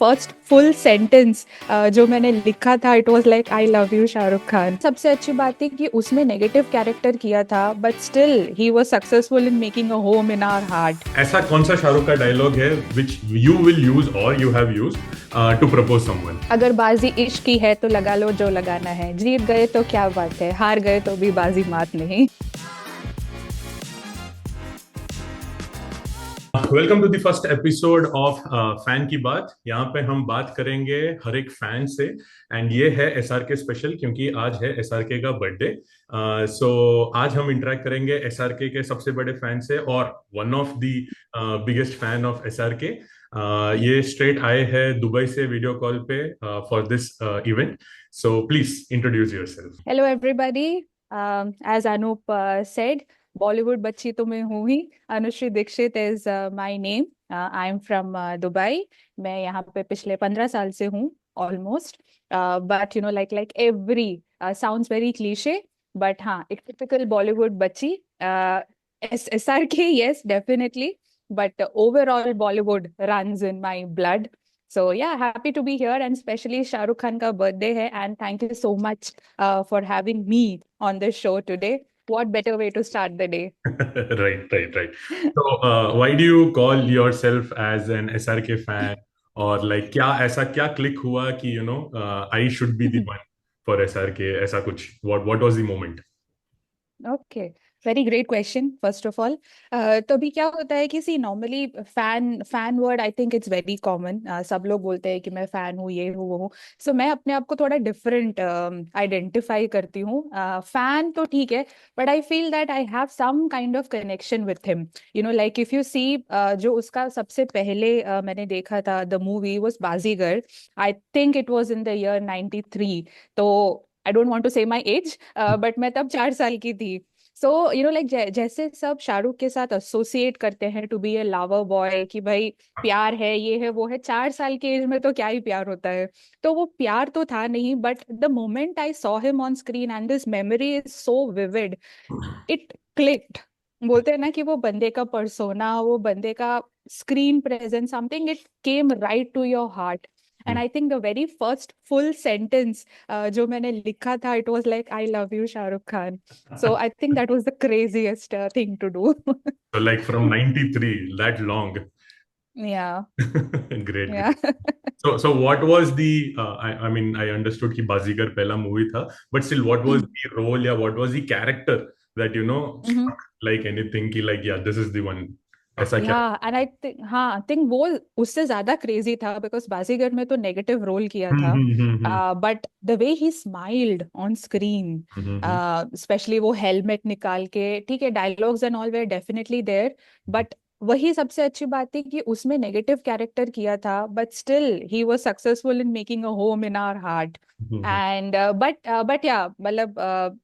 First full sentence जो मैंने लिखा था it was like I love you Shahrukh Khan. सबसे अच्छी बात थी कि उसमें नेगेटिव कैरेक्टर किया था but still he was successful in making a home in our heart. ऐसा कौन सा शाहरुख का डायलॉग है विच यू विल यूज और you have use to propose someone? अगर बाजी इश्क की है तो लगा लो जो लगाना है, जीत गए तो क्या बात है, हार गए तो भी बाजी मात नहीं। Welcome to the first episode of fan की बात। यहाँ पे हम बात करेंगे हर एक फैन से। एंड ये है एसआरके स्पेशल क्योंकि आज है एसआरके का बर्थडे। सो आज हम इंटरेक्ट करेंगे एसआरके के सबसे बड़े फैन से और one of the biggest fan of SRK. ये स्ट्रेट आए हैं दुबई से वीडियो कॉल पे for this event. So please introduce yourself. Hello everybody, as Anup said, Bollywood बच्ची तो मैं हूँ ही। Anushree Dikshit is my name. I am from Dubai. मैं यहाँ पे पिछले 15 साल से हूँ almost. But you know like every sounds very cliche, but हाँ, एक टिपिकल बॉलीवुड बच्ची। एस आर के, yes definitely, but overall Bollywood runs in my blood. So yeah, happy to be here, and especially Shah Rukh Khan ka birthday hai, and thank you so much for having me on this show today. What better way to start the day? Right. So, why do you call yourself as an SRK fan? और like क्या ऐसा क्या click हुआ कि I should be the one for SRK? ऐसा कुछ what was the moment? Okay, very great question first of all. तो अभी क्या होता है कि see normally fan fan word I think it's very common. सब लोग बोलते हैं कि मैं फैन हूँ, ये हूँ वो हूँ। सो मैं अपने आप को थोड़ा डिफरेंट आइडेंटिफाई करती हूँ। फैन तो ठीक है, but I feel that I have some kind of connection with him. You know like if you see, जो उसका सबसे पहले मैंने देखा था the movie was Baazigar. I think it was in the year 93। तो I don't want to say my age, but मैं तब 4 साल की थी। सो यू नो लाइक जैसे सब शाहरुख के साथ एसोसिएट करते हैं to be a lover boy, कि भाई प्यार है, ये है वो है। 4 साल के एज में तो क्या ही प्यार होता है। तो वो प्यार तो था नहीं, but the moment I saw him on screen and this memory is so vivid, it clicked. बोलते हैं ना कि वो बंदे का पर्सोना, वो बंदे का screen presence, something it came right to your heart. And I think the very first full sentence जो मैंने लिखा था it was like I love you Shahrukh Khan. So I think that was the craziest thing to do. So like from 93, that long. Yeah, Great. yeah. So what was the I mean I understood कि बाजीगर पहला movie था, but still what was the role या what was the character that Mm-hmm. struck like anything कि like yeah this is the one? ऐसा क्या? Yeah, and I think हाँ, I think वो उससे ज्यादा क्रेजी था बिकॉज बाजीगर में तो नेगेटिव रोल किया था, hmm. But the way he smiled on screen, hmm. Specially वो हेलमेट निकाल के, ठीक है dialogues and all were definitely there, but वही सबसे अच्छी बात थी कि उसमें नेगेटिव कैरेक्टर किया था but still he was successful in making a home in our heart. And but yeah मतलब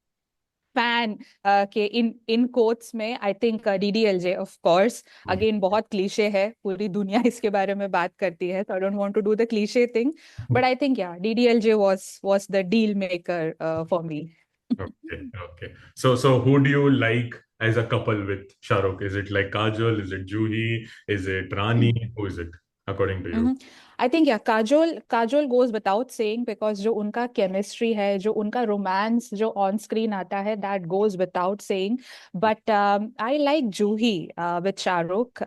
फैन के इन कोट्स में I think DDLJ of course. Again बहुत क्लीशे है, पूरी दुनिया इसके बारे में बात करती है, तो I don't want to do the cliche thing, but I think yeah DDLJ was the deal maker for me. Okay. So who do you like as a couple with Shah Rukh? Is it like Kajol? Is it Juhi? Is it Rani? Who is it according to you? I think yeah Kajol Kajol goes without saying, because जो उनका chemistry है, जो उनका romance जो on screen आता है, that goes without saying. But I like Juhi with Shahrukh,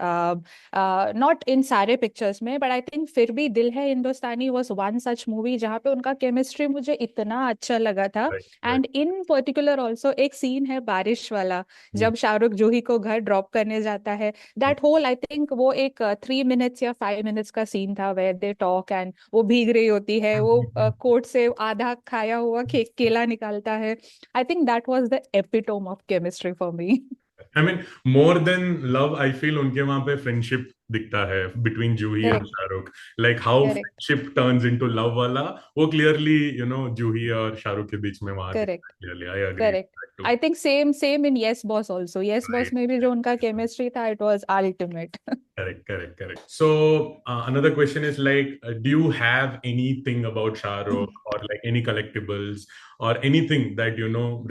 not in सारे pictures में, बट आई थिंक फिर भी दिल है हिंदुस्तानी वाज वन सच मूवी जहाँ पे उनका केमिस्ट्री मुझे इतना अच्छा लगा था. Right. And in particular also एक सीन है बारिश वाला, Hmm. जब शाहरुख जूही को घर ड्रॉप करने जाता है. दैट होल आई थिंक वो एक 3 मिनट्स या 5 मिनट्स का सीन था वेयर दे टॉक एंड वो भीग रही होती है, वो कोट से आधा खाया हुआ केला निकालता है. आई think that was the epitome of chemistry for me. I mean, more than love, I feel उनके वहां पे friendship दिखता है between Juhi and correct, Shahrukh. Like how correct, friendship turns into love वाला, वो clearly Juhi और Shahrukh के बीच में वहां दिखता करेक्ट, है clearly. I agree with correct. that too. I think same same in yes boss also. Yes boss Right. में भी जो उनका केमिस्ट्री था it was ultimate. Correct. So another question is like, do you have anything about Shah Rukh or like any collectibles or anything that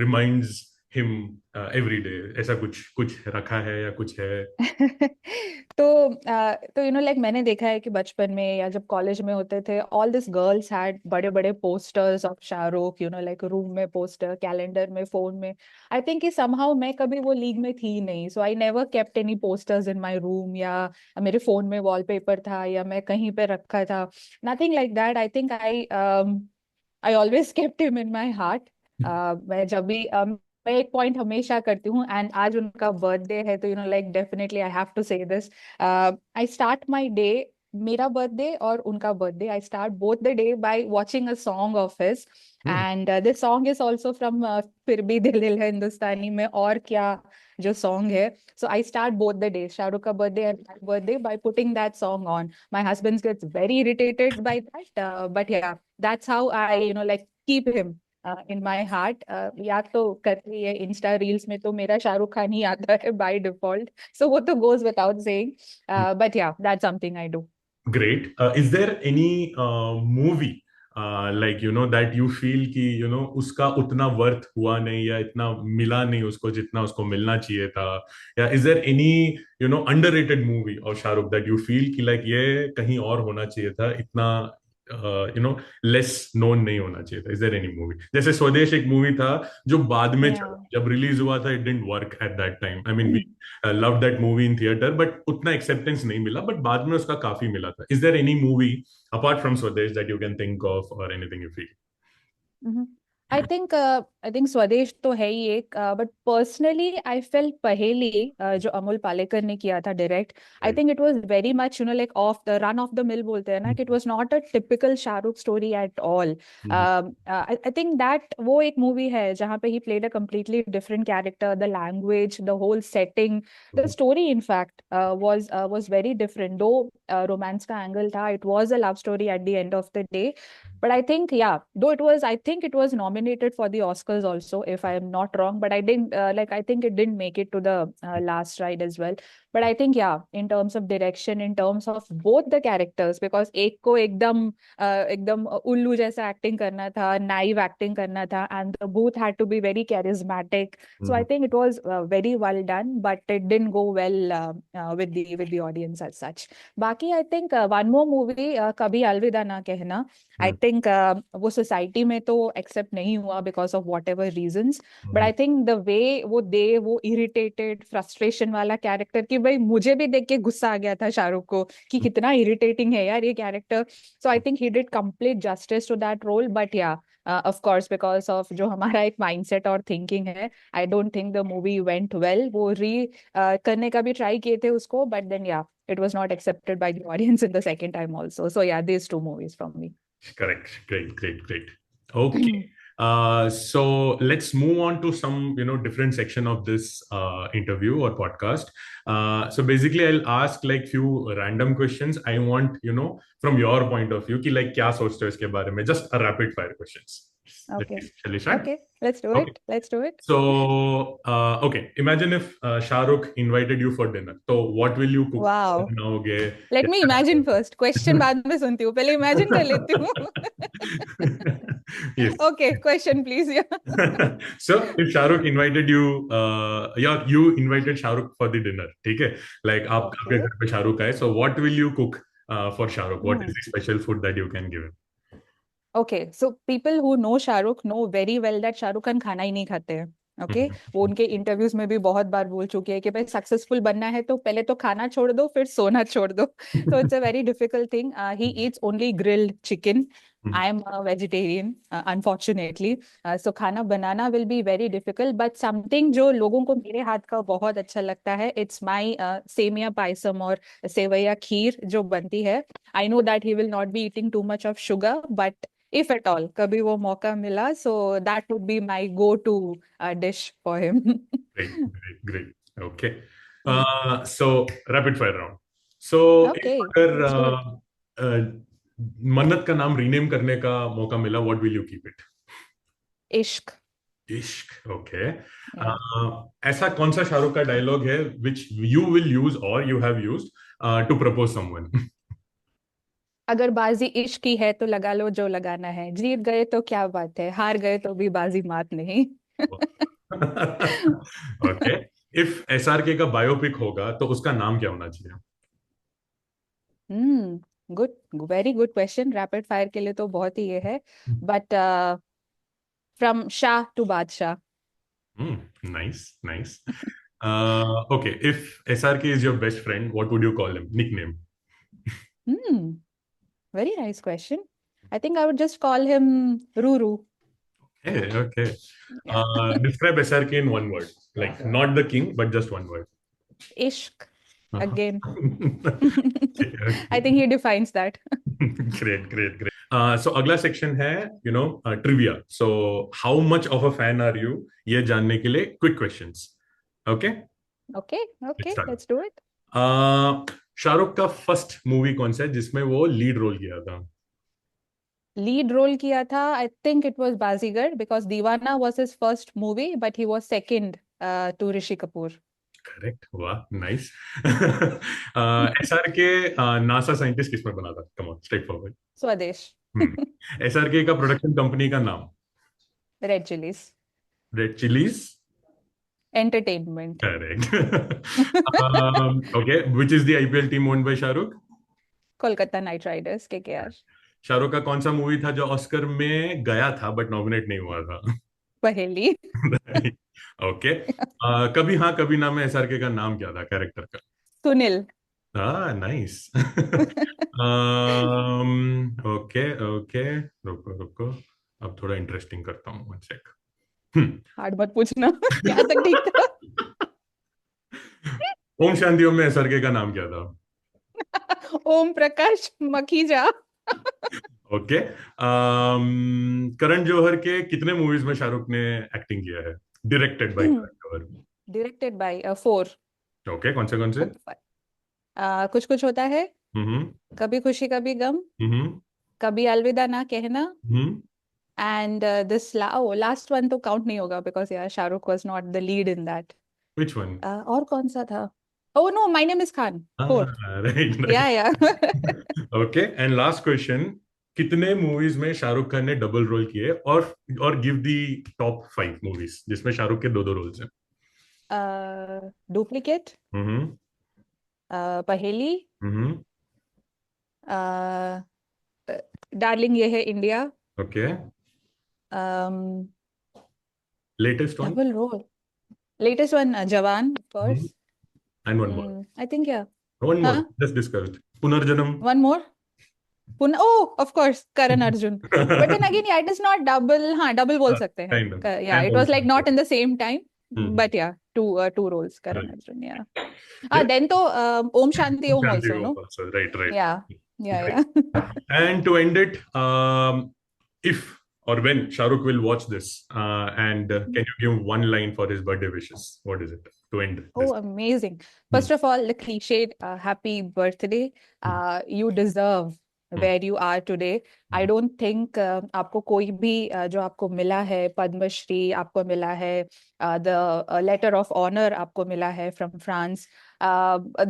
reminds him every day, ऐसा कुछ कुछ रखा है या कुछ है? तो तो लाइक मैंने देखा है कि बचपन में या जब कॉलेज में होते थे, ऑल दिस गर्ल्स हैड बड़े बड़े posters of Shahrukh, like room में पोस्टर, कैलेंडर में, फोन में। आई थिंक कि समहाउ मैं कभी वो लीग में थी नहीं, so I never kept any posters in my room, या मेरे फोन में वॉलपेपर था या मैं कहीं पे रखा था। Nothing like that. I think I always kept him in my heart. मैं जब भी मैं एक पॉइंट हमेशा करती हूँ, एंड आज उनका बर्थडे है, तो like definitely I have to say this. I start my day, मेरा बर्थडे और उनका birthday, I start both the day by watching a song of his. Hmm. And this song is also from Phir Bhi दिल है हिंदुस्तानी में और क्या जो song है। So I start both the day, Shahrukh का birthday and my birthday, by putting that song on. My husband gets very irritated by that, but yeah, that's how I like keep him in my heart. याद तो करते ही है, Insta reels में तो मेरा शाहरुख खान ही आता है बाय डिफॉल्ट, सो वो तो goes without saying. But yeah, that's something I do. Great. Is there any movie like that you feel कि उसका उतना वर्थ हुआ नहीं या इतना मिला नहीं उसको जितना उसको मिलना चाहिए था? या is there any underrated movie of Shahrukh that you feel कि like ये कहीं और होना चाहिए था, इतना लेस नोन नहीं होना चाहिए था? Is there any movie जैसे स्वदेश एक मूवी था जो बाद में Yeah. चला, जब रिलीज हुआ था, it didn't work at that time. I mean, love that movie in theatre, but उतना एक्सेप्टेंस नहीं मिला, बट बाद में उसका काफी मिला था. Is there any movie apart from Swades that you can think of और anything you feel? Mhm. I think स्वदेश तो है ही एक, बट पर्सनली आई फेल पहेली, जो अमोल पालेकर ने किया था direct. I right. Think it was very much like of the run of the mill बोलते हैं ना, कि it was not a typical Shahrukh story at all. I think that वो एक मूवी है जहाँ पे he played a completely different character, the language, the whole setting, the story in fact was very different. Though romance का angle था, it was a love story at the end of the day. But I think, yeah, though I think it was nominated for the Oscars also, if I am not wrong. But I didn't, I think it didn't make it to the last ride as well. But I think, yeah, in terms of direction, in terms of both the characters, because एक को एकदम उल्लू जैसा acting करना था, naive acting करना था, and both had to be very charismatic. So I think it was very well done, but it didn't go well with the audience as such. बाकी I think one more movie, कभी अलविदा ना कहना. I think वो society में तो accept नहीं हुआ because of whatever reasons. But I think the way वो irritated frustration वाला कैरेक्टर, कि भाई मुझे भी देख के गुस्सा आ गया था शाहरुख को कि कितना इरिटेटिंग है यार ये कैरेक्टर. So I think he did complete justice to that role. But yeah, of course because of जो हमारा एक माइंडसेट और थिंकिंग है, I don't think the movie went well. वो करने का भी ट्राई किए थे उसको, but then yeah, it was not accepted by the audience in the second time also. So yeah, these two movies from me. Correct. Great, great, great. Okay. So let's move on to some, different section of this interview or podcast. So basically, I'll ask like few random questions. I want, from your point of view, कि like क्या सोचते हो इसके बारे में? Just a rapid fire questions. Okay. Shall we start? Okay, let's do Okay. it. Let's do it. So, okay. Imagine if Shah Rukh invited you for dinner. So, what will you cook? Wow. बनाओगे? Let me imagine first. Question बाद में सुनती हूँ, पहले imagine कर लेती हूँ. Yes. Okay, question please. Yeah. So, if Shahrukh invited you, yeah, you invited Shahrukh for the dinner, ठीक है? Like आपके Okay. घर पे शाहरुख आए, so what will you cook for Shahrukh? What is Hmm. the special food that you can give him? Okay, so people who know Shahrukh know very well that Shahrukh Khan खाना ही नहीं खाते हैं. Okay, वो उनके interviews में भी बहुत बार बोल चुके हैं कि भाई सक्सेसफुल बनना है तो पहले तो खाना छोड़ दो, फिर सोना छोड़ दो. तो it's a very difficult thing. He eats only grilled chicken. I am a vegetarian unfortunately. So खाना बनाना will be very difficult, but something जो लोगों को मेरे हाथ का बहुत अच्छा लगता है, इट्स माई सेमिया पायसम और सेवैया खीर जो बनती है. I know that he will not be eating too much of sugar, but if at all कभी वो मौका मिला, so that would be my go to dish for him. Great, great, great. Okay. So rapid fire round. So if Okay, अगर let's do it. मन्नत का नाम rename करने का मौका मिला, what will you keep it? इश्क. इश्क. ओके. Yeah. ऐसा कौन सा शाहरुख का डायलॉग है which you will use or you have used to propose someone? अगर बाजी इश्क की है तो लगा लो जो लगाना है, जीत गए तो क्या बात है, हार गए तो भी बाजी मात नहीं. ओके, इफ एसआरके का बायोपिक होगा तो उसका नाम क्या होना चाहिए? Good, very good question. Rapid fire के लिए तो बहुत ही ये है, बट फ्रॉम शाह टू बादशाह। Nice nice. Okay, if SRK is your best friend, what would you call him, nickname? Hmm, very nice question. I think I would just call him Ruru. Okay. Yeah. Describe SRK in one word, like not the king, but just one word. Ishq again. Okay, I think he defines that. great, great, great. So अगला section है, trivia. So how much of a fan are you? ये जानने के लिए quick questions. Okay, Okay, let's okay, start. let's do it. Shahrukh का first movie कौन सा है जिसमें वो लीड रोल किया था? लीड रोल किया था, I think it was Baazigar, because Deewana was his first movie but he was second to Rishi Kapoor. Correct, वाह, नाइस. एसआरके नासा साइंटिस्ट किसमें बना था? Come on, straight forward. Swades. SRK का प्रोडक्शन कंपनी का नाम? Red chillies red chillies. Entertainment. Correct. Okay, which is the IPL team owned by Shahrukh? Kolkata knight riders, KKR. Shahrukh का कौन सा मूवी था जो ऑस्कर में गया था बट नॉमिनेट नहीं हुआ था? पहेली। ओके. कभी हाँ कभी ना में एसआरके का नाम क्या था, कैरेक्टर का? सुनील। हाँ, नाइस. ओके ओके, रुको रुको, अब थोड़ा इंटरेस्टिंग करता हूँ, वन सेक. हार्ड मत पूछना। यहाँ तक ठीक था। ओम शांति ओम में एसआरके का नाम क्या था? ओम प्रकाश मखीजा। ओके. करण जौहर के कितने मूवीज में शाहरुख ने एक्टिंग किया है, directed by Karan Johar? Directed by 4। Okay, कौन से कौन से? कुछ कुछ होता है, हम्म. कभी खुशी कभी गम, हम्म. कभी Alvida Naa Kehna, hmm. And this last one तो काउंट नहीं होगा बिकॉज यार Shahrukh was not the lead in that. Which one? और कौन सा था? Oh no, my name is Khan, fourth. Right yeah right. Yeah. Okay, and last question. कितने मूवीज में शाहरुख खान ने डबल रोल किए, और गिव दी टॉप 5 मूवीज जिसमें शाहरुख के दो दो रोल्स हैं? Duplicate, hmm. Paheli, hmm. Darling ये है India, okay. Latest one? Double role, latest one Jawan of course. And one more. I think yeah. One more, हाँ, जस्ट डिस्कस. पुनर्जन्म. One more. पुन ओ of course Karan Arjun. But then again yeah, it is not double, हाँ double बोल सकते हैं। Kind of. Yeah it was like not in the same time, and but yeah two roles Karan Arjun, yeah. Then तो Om Shanti Om Shanti also, Om no? also. Right, right. या या Right. या। And to end it, if or when Shahrukh will watch this, and can you give one line for his birthday wishes? What is it to end this? Oh, amazing. Hmm. First of all, the cliched happy birthday. You deserve where you are today. I don't think आपको कोई भी जो आपको मिला है, पद्मश्री आपको मिला है, the letter of honor आपको मिला है from France.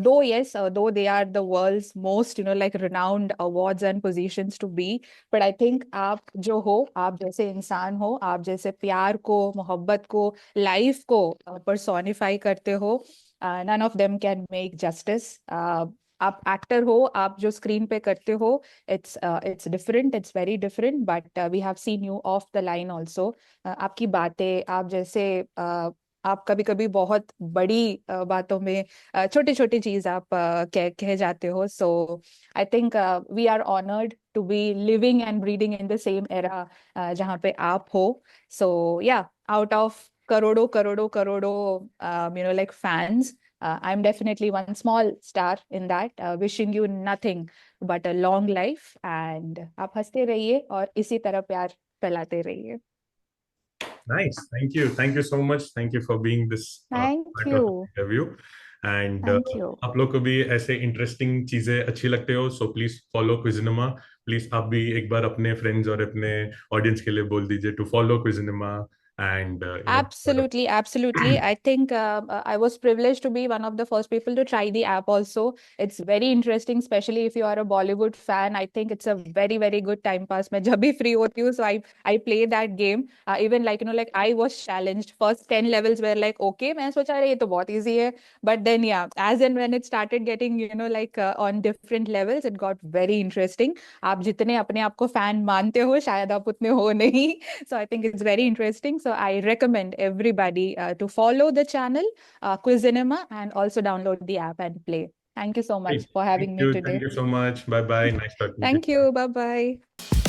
Though yes, though they are the world's most, like renowned awards and positions to be, but I think आप जो हो, आप जैसे इंसान हो, आप जैसे प्यार को, मोहब्बत को, लाइफ को पर्सोनिफाई करते हो, none of them can make justice. आप एक्टर हो, आप जो स्क्रीन पे करते हो, it's different, it's very different, but we have seen you off the line also. आपकी बातें, आप जैसे आप कभी कभी बहुत बड़ी बातों में छोटी छोटी चीज आप कह जाते हो. So I think we are honoured to be living and breathing in the same era जहाँ पे आप हो. सो या, आउट ऑफ करोड़ों करोड़ों करोड़ों like fans, I'm definitely one small star in that. Wishing you nothing but a long life, and आप हंसते रहिए और इसी तरह प्यार फैलाते रहिए. Nice. Thank you. Thank you so much. Thank you for being this Thank part of the you. interview. And Thank you. आप लोग को भी ऐसे इंटरेस्टिंग चीजें अच्छी लगते हो, सो प्लीज फॉलो क्विज़िनिमा. प्लीज आप भी एक बार अपने फ्रेंड्स और अपने ऑडियंस के लिए बोल दीजिए to follow Quizinema. and Absolutely, absolutely. I think I was privileged to be one of the first people to try the app also. It's very interesting, especially if you are a Bollywood fan. I think it's a very, very good time pass. मैं जब भी free होती हूँ, so I play that game. Even like, like I was challenged. First 10 levels were like, okay, मैं सोचा अरे ये तो बहुत easy है. But then yeah, as and when it started getting, like on different levels, it got very interesting. आप जितने अपने आप को fan मानते हो, शायद आप उतने हो नहीं. So I think it's very interesting. So I recommend everybody to follow the channel, Quizinema, and also download the app and play. Thank you so much great. for Thank having me you. Thank today. you so much. Bye bye. Nice talking to Thank you. you. Bye bye.